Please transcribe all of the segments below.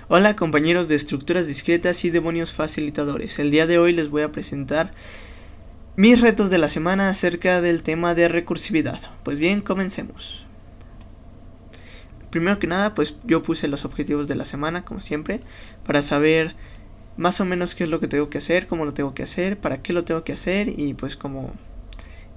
Hola compañeros de estructuras discretas y demonios facilitadores. El día de hoy les voy a presentar mis retos de la semana acerca del tema de recursividad. Pues bien, comencemos. Primero que nada, pues yo puse los objetivos de la semana, como siempre, para saber más o menos qué es lo que tengo que hacer, cómo lo tengo que hacer, para qué lo tengo que hacer y pues cómo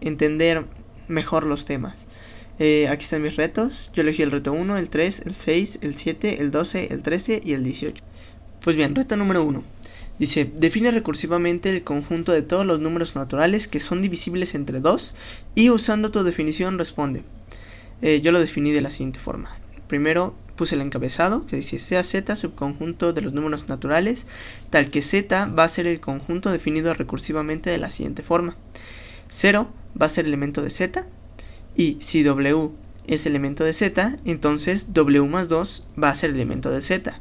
entender mejor los temas. Aquí están mis retos. Yo elegí el reto 1, el 3, el 6, el 7, el 12, el 13 y el 18. Pues bien, reto número 1. Dice, define recursivamente el conjunto de todos los números naturales que son divisibles entre 2 y usando tu definición responde. Yo lo definí de la siguiente forma. Primero puse el encabezado que dice, sea Z subconjunto de los números naturales, tal que Z va a ser el conjunto definido recursivamente de la siguiente forma. 0 va a ser elemento de Z, y si W es elemento de Z, entonces W más 2 va a ser elemento de Z.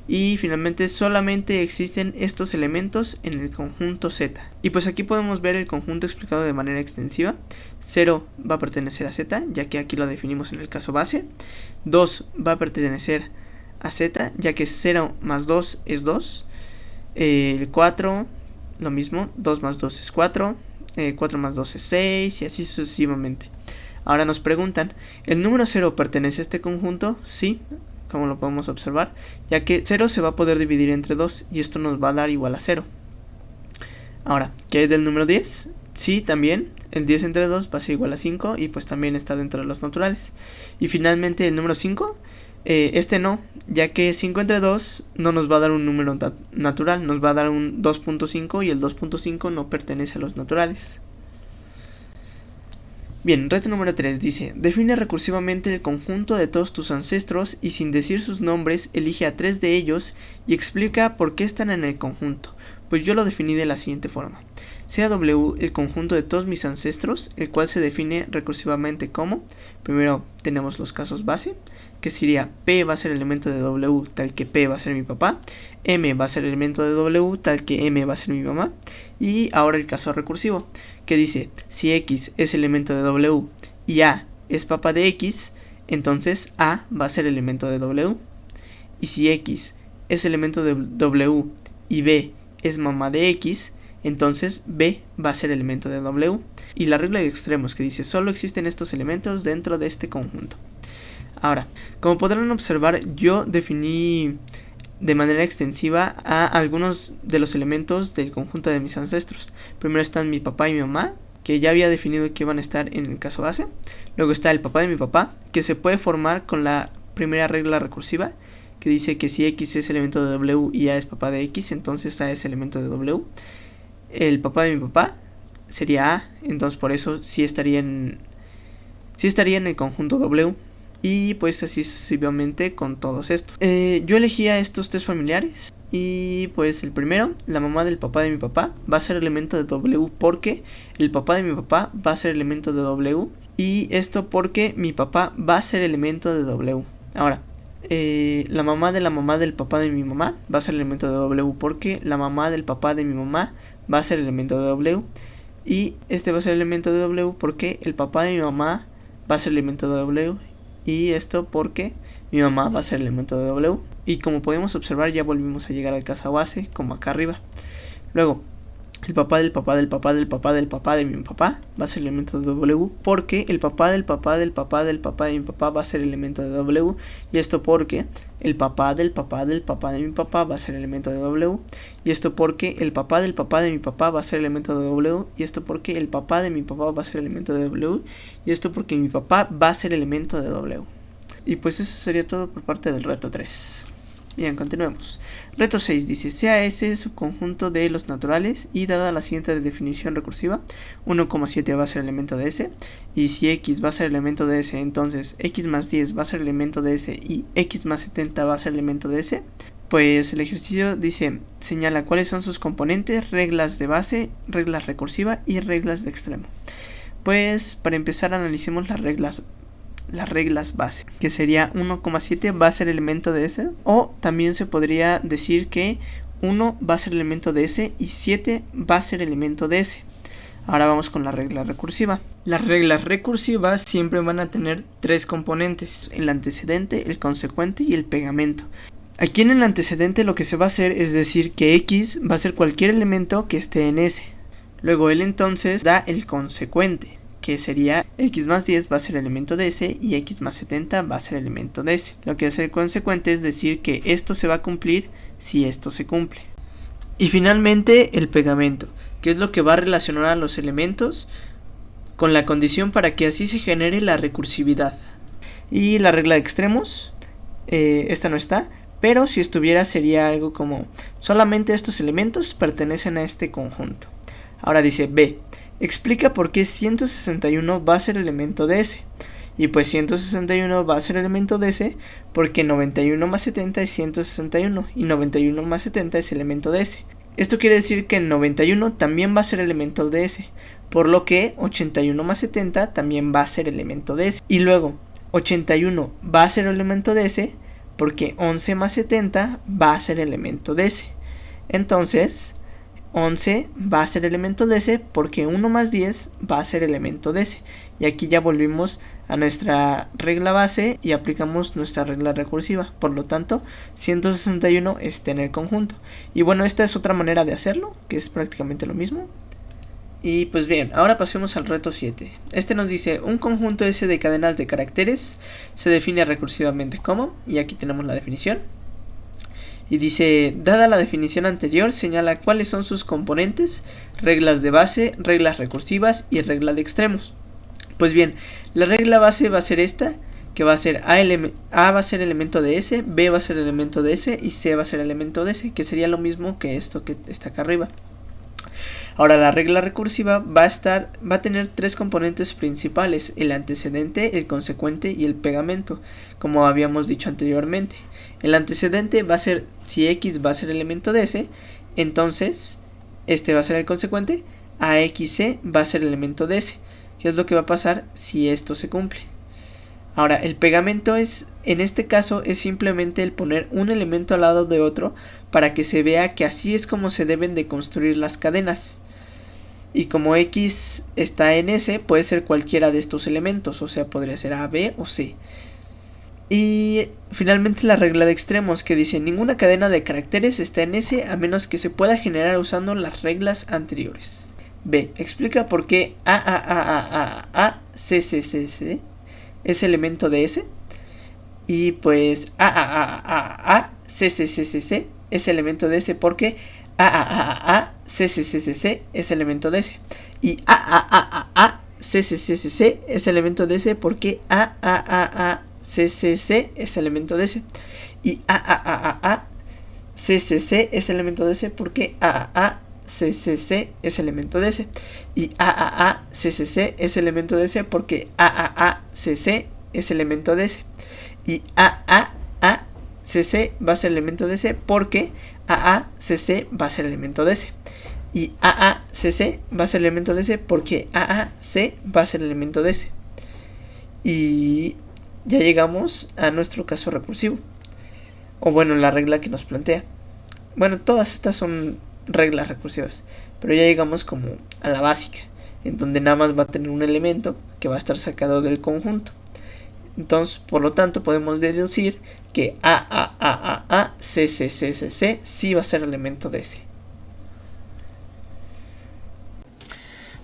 Y finalmente solamente existen estos elementos en el conjunto Z. Y pues aquí podemos ver el conjunto explicado de manera extensiva. 0 va a pertenecer a Z, ya que aquí lo definimos en el caso base. 2 va a pertenecer a Z, ya que 0 más 2 es 2. El 4, lo mismo, 2 más 2 es 4. 4 más 2 es 6 y así sucesivamente. Ahora nos preguntan, ¿el número 0 pertenece a este conjunto? Sí, como lo podemos observar, ya que 0 se va a poder dividir entre 2 y esto nos va a dar igual a 0. Ahora, ¿qué hay del número 10? Sí, también, el 10 entre 2 va a ser igual a 5 y pues también está dentro de los naturales. Y finalmente el número 5, este no, ya que 5 entre 2 no nos va a dar un número natural, nos va a dar un 2.5 y el 2.5 no pertenece a los naturales. Bien, reto número 3 dice, define recursivamente el conjunto de todos tus ancestros y sin decir sus nombres, elige a 3 de ellos y explica por qué están en el conjunto. Pues yo lo definí de la siguiente forma. Sea W el conjunto de todos mis ancestros, el cual se define recursivamente como, primero tenemos los casos base, que sería P va a ser elemento de W tal que P va a ser mi papá, M va a ser elemento de W tal que M va a ser mi mamá, y ahora el caso recursivo, que dice, si X es elemento de W y A es papá de X, entonces A va a ser elemento de W, y si X es elemento de W y B es mamá de X, entonces B va a ser elemento de W. Y la regla de extremos que dice, solo existen estos elementos dentro de este conjunto. Ahora, como podrán observar, yo definí de manera extensiva a algunos de los elementos del conjunto de mis ancestros. Primero están mi papá y mi mamá, que ya había definido que iban a estar en el caso base. Luego está el papá de mi papá, que se puede formar con la primera regla recursiva, que dice que si X es elemento de W y A es papá de X, entonces A es elemento de W. El papá de mi papá sería A, entonces por eso sí estaría en el conjunto W. Y pues así sucesivamente con todos estos. Yo elegí a estos 3 familiares. Y pues el primero, la mamá del papá de mi papá, va a ser elemento de W porque el papá de mi papá va a ser elemento de W. Y esto porque mi papá va a ser elemento de W. Ahora, la mamá del papá de mi mamá va a ser elemento de W porque la mamá del papá de mi mamá va a ser elemento de W. Y este va a ser elemento de W porque el papá de mi mamá va a ser elemento de W. Y esto porque mi mamá va a ser elemento de W. Y como podemos observar, ya volvimos a llegar al caso base, como acá arriba. Luego, el papá del papá del papá del papá del papá de mi papá va a ser elemento de W porque el papá del papá del papá del papá de mi papá va a ser elemento de W. Y esto porque el papá del papá del papá de mi papá va a ser elemento de W. Y esto porque el papá del papá de mi papá va a ser elemento de W. Y esto porque el papá de mi papá va a ser elemento de W. Y esto porque mi papá va a ser elemento de W. Y pues eso sería todo por parte del reto 3. Bien, continuemos. Reto 6 dice, sea S subconjunto de los naturales y dada la siguiente definición recursiva, 1,7 va a ser elemento de S, y si X va a ser elemento de S, entonces X más 10 va a ser elemento de S y X más 70 va a ser elemento de S. Pues el ejercicio dice, señala cuáles son sus componentes, reglas de base, reglas recursiva y reglas de extremo. Pues para empezar analicemos las reglas base, que sería 1,7 va a ser elemento de S, o también se podría decir que 1 va a ser elemento de S y 7 va a ser elemento de S. Ahora vamos con la regla recursiva. Las reglas recursivas siempre van a tener 3 componentes, el antecedente, el consecuente y el pegamento. Aquí en el antecedente lo que se va a hacer es decir que X va a ser cualquier elemento que esté en S. Luego él entonces da el consecuente, que sería X más 10 va a ser elemento de S y X más 70 va a ser elemento de S. Lo que hace el consecuente es decir que esto se va a cumplir si esto se cumple. Y finalmente el pegamento, que es lo que va a relacionar a los elementos con la condición para que así se genere la recursividad. Y la regla de extremos, esta no está, pero si estuviera sería algo como solamente estos elementos pertenecen a este conjunto. Ahora dice B, explica por qué 161 va a ser elemento de S. Y pues 161 va a ser elemento de S porque 91 más 70 es 161 y 91 más 70 es elemento de S. Esto quiere decir que 91 también va a ser elemento de S, por lo que 81 más 70 también va a ser elemento de S. Y luego 81 va a ser elemento de S porque 11 más 70 va a ser elemento de S. Entonces 11 va a ser elemento de S porque 1 más 10 va a ser elemento de S. Y aquí ya volvimos a nuestra regla base y aplicamos nuestra regla recursiva. Por lo tanto, 161 está en el conjunto. Y bueno, esta es otra manera de hacerlo, que es prácticamente lo mismo. Y pues bien, ahora pasemos al reto 7. Este nos dice, un conjunto S de cadenas de caracteres se define recursivamente como, y aquí tenemos la definición. Y dice, dada la definición anterior, señala cuáles son sus componentes, reglas de base, reglas recursivas y regla de extremos. Pues bien, la regla base va a ser esta, que va a ser A va a ser elemento de S, B va a ser elemento de S y C va a ser elemento de S, que sería lo mismo que esto que está acá arriba. Ahora la regla recursiva va a tener tres componentes principales, el antecedente, el consecuente y el pegamento, como habíamos dicho anteriormente. El antecedente va a ser, si X va a ser elemento de S, entonces este va a ser el consecuente, AXC va a ser elemento de S, que es lo que va a pasar si esto se cumple. Ahora, el pegamento en este caso es simplemente el poner un elemento al lado de otro para que se vea que así es como se deben de construir las cadenas. Y como X está en S, puede ser cualquiera de estos elementos, o sea, podría ser A, B o C. Y finalmente la regla de extremos, que dice, ninguna cadena de caracteres está en S a menos que se pueda generar usando las reglas anteriores. B, explica por qué ACCCC es elemento de S. Y pues ACCCC es elemento de S porque ACCCC es elemento de S. Y ACCCC es elemento de S porque ACCC es elemento de S. Y ACCC es elemento de S porque AACCC es elemento de S. Y AACCC es elemento de S porque AACC es elemento de S. Y AACC va a ser elemento de S porque AACC va a ser elemento de S. Y AACC va a ser elemento de S porque AAC va a ser elemento de S. Y ya llegamos a nuestro caso recursivo. O bueno, la regla que nos plantea. Bueno, todas estas son reglas recursivas, pero ya llegamos como a la básica, en donde nada más va a tener un elemento que va a estar sacado del conjunto. Entonces, por lo tanto, podemos deducir que ACCCC sí va a ser elemento de S.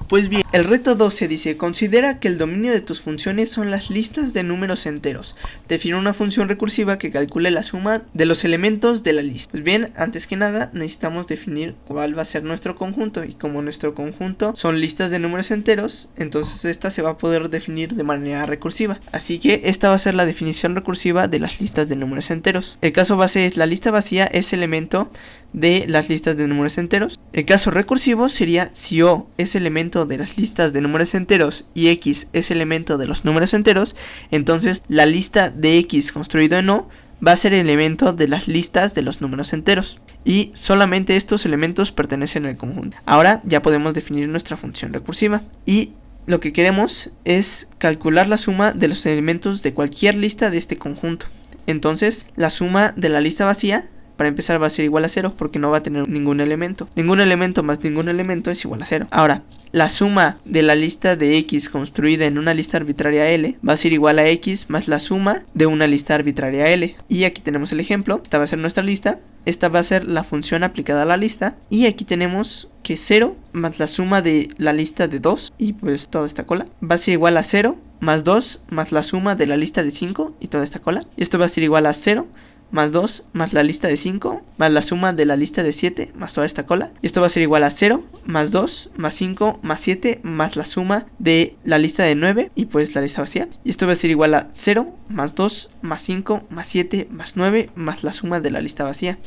Pues bien, el reto 12 dice, considera que el dominio de tus funciones son las listas de números enteros. Define una función recursiva que calcule la suma de los elementos de la lista. Pues bien, antes que nada necesitamos definir cuál va a ser nuestro conjunto, y como nuestro conjunto son listas de números enteros, entonces esta se va a poder definir de manera recursiva. Así que esta va a ser la definición recursiva de las listas de números enteros. El caso base es la lista vacía es elemento de las listas de números enteros. El caso recursivo sería si O es elemento de las listas de números enteros y X es elemento de los números enteros, entonces la lista de X construido en O va a ser elemento de las listas de los números enteros, y solamente estos elementos pertenecen al conjunto. Ahora ya podemos definir nuestra función recursiva, y lo que queremos es calcular la suma de los elementos de cualquier lista de este conjunto. Entonces la suma de la lista vacía, Para empezar va a ser igual a 0 porque no va a tener ningún elemento. Ningún elemento más ningún elemento es igual a 0. Ahora, la suma de la lista de X construida en una lista arbitraria L va a ser igual a X más la suma de una lista arbitraria L. Y aquí tenemos el ejemplo. Esta va a ser nuestra lista. Esta va a ser la función aplicada a la lista. Y aquí tenemos que 0 más la suma de la lista de 2 y pues toda esta cola va a ser igual a 0 más 2 más la suma de la lista de 5 y toda esta cola. Y esto va a ser igual a 0 más 2 más la lista de 5 más la suma de la lista de 7 más toda esta cola. Y esto va a ser igual a 0 más 2 más 5 más 7 más la suma de la lista de 9 y pues la lista vacía. Y esto va a ser igual a 0 más 2 más 5 más 7 más 9 más la suma de la lista vacía.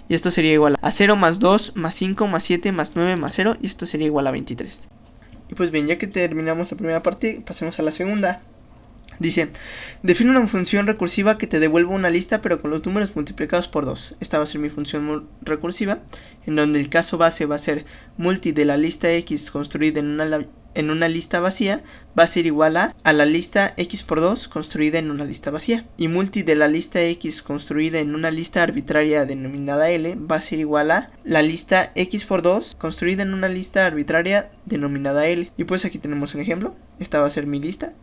Y esto sería igual a 0 más 2 más 5 más 7 más 9 más 0 y esto sería igual a 23. Y pues bien, ya que terminamos la primera parte, pasemos a la segunda. Dice, define una función recursiva que te devuelva una lista pero con los números multiplicados por 2. Esta va a ser mi función recursiva, en donde el caso base va a ser multi de la lista X construida en una lista vacía, va a ser igual a la lista X por 2 construida en una lista vacía. Y multi de la lista X construida en una lista arbitraria denominada L va a ser igual a la lista X por 2 construida en una lista arbitraria denominada L. Y pues aquí tenemos un ejemplo. Esta va a ser mi lista.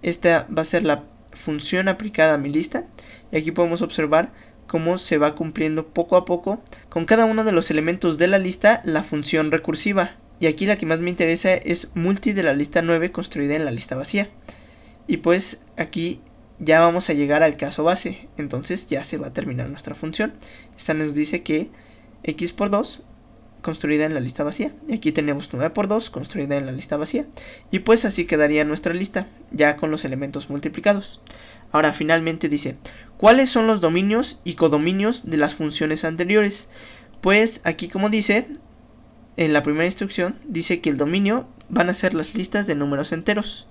Esta va a ser la función aplicada a mi lista. Y aquí podemos observar cómo se va cumpliendo poco a poco con cada uno de los elementos de la lista la función recursiva. Y aquí la que más me interesa es multi de la lista 9 construida en la lista vacía. Y pues aquí ya vamos a llegar al caso base. Entonces ya se va a terminar nuestra función. Esta nos dice que X por 2 construida en la lista vacía. Y aquí tenemos 9 por 2 construida en la lista vacía. Y pues así quedaría nuestra lista, ya con los elementos multiplicados. Ahora finalmente dice, ¿cuáles son los dominios y codominios de las funciones anteriores? Pues aquí como dice, en la primera instrucción, dice que el dominio van a ser las listas de números enteros.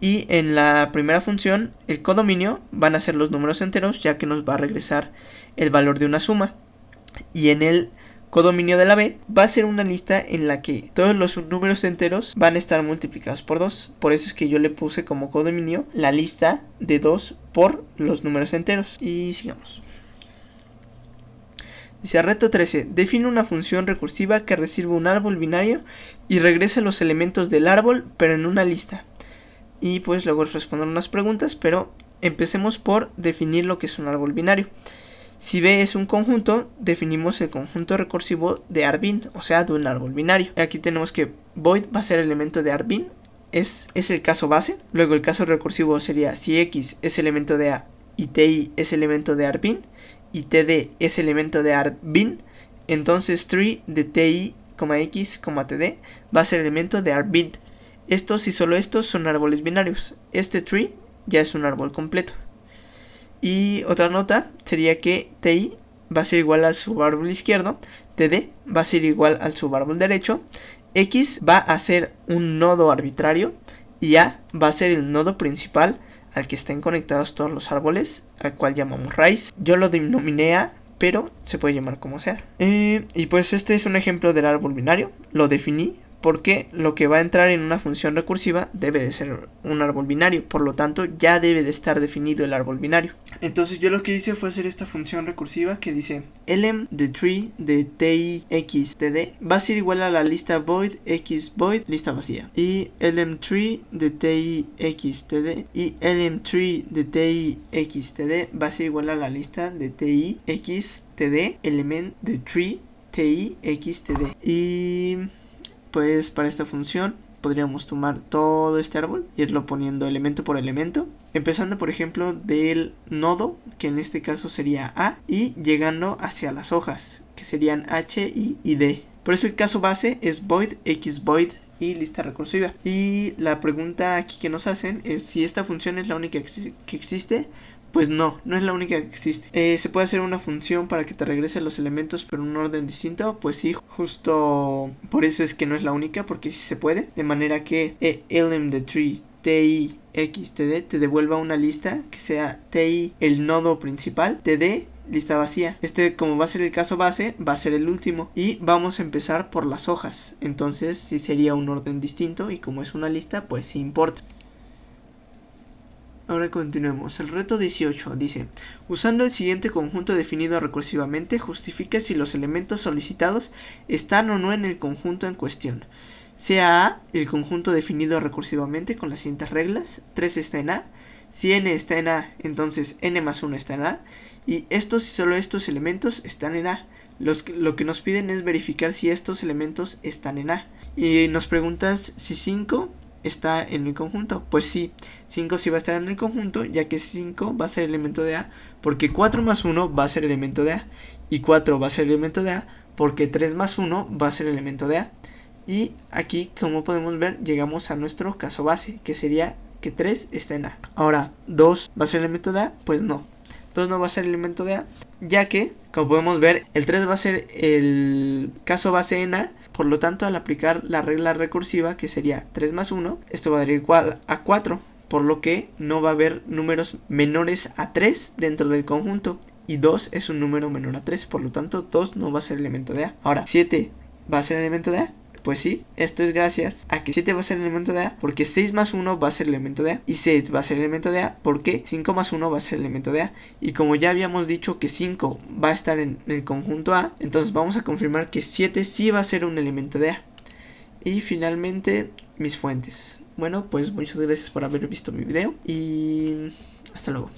Y en la primera función, el codominio van a ser los números enteros, ya que nos va a regresar el valor de una suma. Y en el codominio de la B va a ser una lista en la que todos los números enteros van a estar multiplicados por 2. Por eso es que yo le puse como codominio la lista de 2 por los números enteros. Y sigamos. Dice reto 13. Define una función recursiva que recibe un árbol binario y regrese los elementos del árbol pero en una lista. Y pues luego responder unas preguntas, pero empecemos por definir lo que es un árbol binario. Si B es un conjunto, definimos el conjunto recursivo de arbin, o sea, de un árbol binario. Aquí tenemos que void va a ser elemento de arbin, es el caso base. Luego el caso recursivo sería si X es elemento de A y TI es elemento de arbin y TD es elemento de arbin, entonces tree de TI, X, TD va a ser elemento de arbin. Estos y solo estos son árboles binarios. Este tree ya es un árbol completo. Y otra nota sería que TI va a ser igual al subárbol izquierdo, TD va a ser igual al subárbol derecho, X va a ser un nodo arbitrario y A va a ser el nodo principal al que estén conectados todos los árboles, al cual llamamos raíz. Yo lo denominé A, pero se puede llamar como sea. Y pues este es un ejemplo del árbol binario, lo definí. Porque lo que va a entrar en una función recursiva debe de ser un árbol binario. Por lo tanto, ya debe de estar definido el árbol binario. Entonces yo lo que hice fue hacer esta función recursiva que dice lm de tree de ti x td va a ser igual a la lista void x void lista vacía. Y lm tree de ti x td y lm tree de ti x td va a ser igual a la lista de ti x td element de tree ti x td. Y pues para esta función podríamos tomar todo este árbol, irlo poniendo elemento por elemento, empezando por ejemplo del nodo, que en este caso sería A, y llegando hacia las hojas, que serían H y D. Por eso el caso base es void, x void y lista recursiva. Y la pregunta aquí que nos hacen es si esta función es la única que existe. Pues no es la única que existe. ¿Se puede hacer una función para que te regrese los elementos pero en un orden distinto? Pues sí, justo por eso es que no es la única, porque sí se puede. De manera que lm de tree ti x td te devuelva una lista que sea ti el nodo principal, td lista vacía. Como va a ser el caso base, va a ser el último. Y vamos a empezar por las hojas. Entonces sí sería un orden distinto y como es una lista, pues sí importa. Ahora continuemos. El reto 18 dice: usando el siguiente conjunto definido recursivamente, justifica si los elementos solicitados están o no en el conjunto en cuestión. Sea A el conjunto definido recursivamente con las siguientes reglas: 3 está en A, si n está en A, entonces n más 1 está en A, y estos y solo estos elementos están en A. Lo que nos piden es verificar si estos elementos están en A. Y nos preguntas si 5 está en el conjunto. Pues sí, 5 sí va a estar en el conjunto, ya que 5 va a ser elemento de A, porque 4 más 1 va a ser elemento de A, y 4 va a ser elemento de A, porque 3 más 1 va a ser elemento de A. Y aquí, como podemos ver, llegamos a nuestro caso base, que sería que 3 está en A. Ahora, 2 va a ser elemento de A, pues no. 2 no va a ser elemento de A, ya que, como podemos ver, el 3 va a ser el caso base en A. Por lo tanto, al aplicar la regla recursiva, que sería 3 más 1, esto va a dar igual a 4, por lo que no va a haber números menores a 3 dentro del conjunto, y 2 es un número menor a 3, por lo tanto 2 no va a ser elemento de A. Ahora, 7 va a ser elemento de A. Pues sí, esto es gracias a que 7 va a ser elemento de A, porque 6 más 1 va a ser elemento de A, y 6 va a ser elemento de A porque 5 más 1 va a ser elemento de A. Y como ya habíamos dicho que 5 va a estar en el conjunto A, entonces vamos a confirmar que 7 sí va a ser un elemento de A. Y finalmente, mis fuentes. Bueno, pues muchas gracias por haber visto mi video y hasta luego.